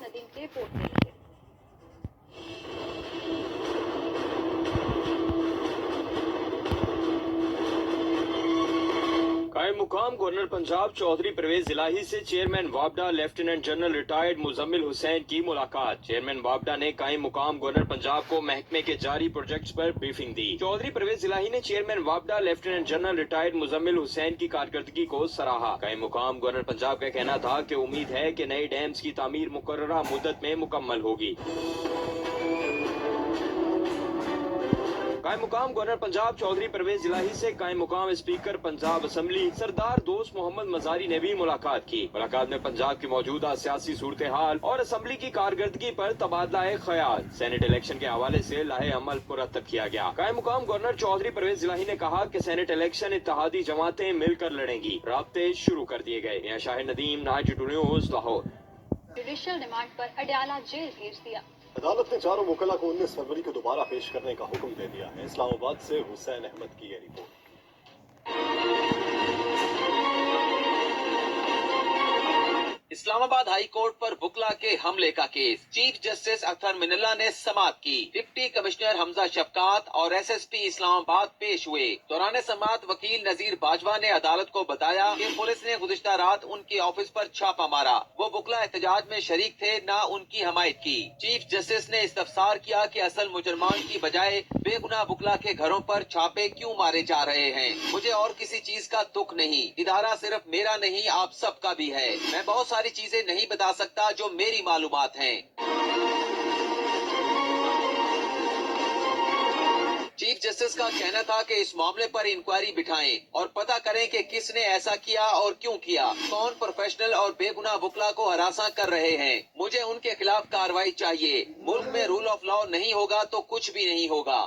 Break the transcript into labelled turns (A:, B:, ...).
A: नदीम की रिपोर्ट में लीजिए।
B: कायम मुकाम गवर्नर पंजाब चौधरी परवेज इलाही से चेयरमैन वापडा lieutenant general retired Muzammil Hussain की मुलाकात। चेयरमैन वापडा ने कायम मुकाम गवर्नर पंजाब को महकमे के जारी प्रोजेक्ट्स पर ब्रीफिंग दी। चौधरी परवेज इलाही ने चेयरमैन वापडा lieutenant general retired Muzammil Hussain की कारकर्दगी को सराहा। कायम मुकाम गवर्नर पंजाब का कहना था कि उम्मीद है कि नए डैम्स की तामीर मुकर्ररा मुद्दत में मुकम्मल होगी। कायम मुकाम गवर्नर पंजाब चौधरी परवेज इलाही से कायम मुकाम स्पीकर पंजाब असम्बली सरदार दोस्त मोहम्मद मजारी ने भी मुलाकात की। मुलाकात में पंजाब की मौजूदा सियासी सूरत हाल और असम्बली की कारकर्दगी पर तबादला ख्याल सेनेट इलेक्शन के हवाले से लाहे अमल मुरतब किया गया। कायम मुकाम गवर्नर चौधरी परवेज इलाही ने कहा कि सेनेट इलेक्शन इत्तेहादी जमातें मिलकर लड़ेंगी। राब्ते शुरू कर दिए गए। यहाँ Shahid Nadeem, night news, Lahore.
A: Judicial remand पर अडयाला जेल भेज दिया।
C: अदालत ने चारों मुकल्ला को 19 फरवरी को दोबारा पेश करने का हुक्म दे दिया है। इस्लामाबाद से हुसैन अहमद की ये रिपोर्ट।
D: इस्लामाबाद हाई कोर्ट पर बुकला के हमले का case chief justice Akhtar Minallah ने समाअत की। डिप्टी कमिश्नर हमजा शफकात और एसएसपी इस्लामाबाद पेश हुए। दौरान समाअत वकील नजीर बाजवा ने अदालत को बताया कि पुलिस ने गुज़िश्ता रात उनके ऑफिस पर छापा मारा। वो बुकला एहतजाज में शरीक थे, न उनकी हमायत की। चीफ जस्टिस ने इस्तफसार किया कि असल मुजरमान की बजाय बेगुनाह बुकला के घरों पर छापे क्यों मारे जा रहे हैं। मुझे और किसी चीज का दुख नहीं, इदारा सिर्फ मेरा नहीं आप सबका भी है। मैं बहुत सारी चीजें नहीं बता सकता जो मेरी मालूमात हैं। चीफ जस्टिस का कहना था कि इस मामले पर इंक्वायरी बिठाएं और पता करें कि किसने ऐसा किया और क्यों किया। कौन प्रोफेशनल और बेगुनाह बुकला को हरासा कर रहे हैं। मुझे उनके खिलाफ कार्रवाई चाहिए। मुल्क में रूल ऑफ लॉ नहीं होगा तो कुछ भी नहीं होगा।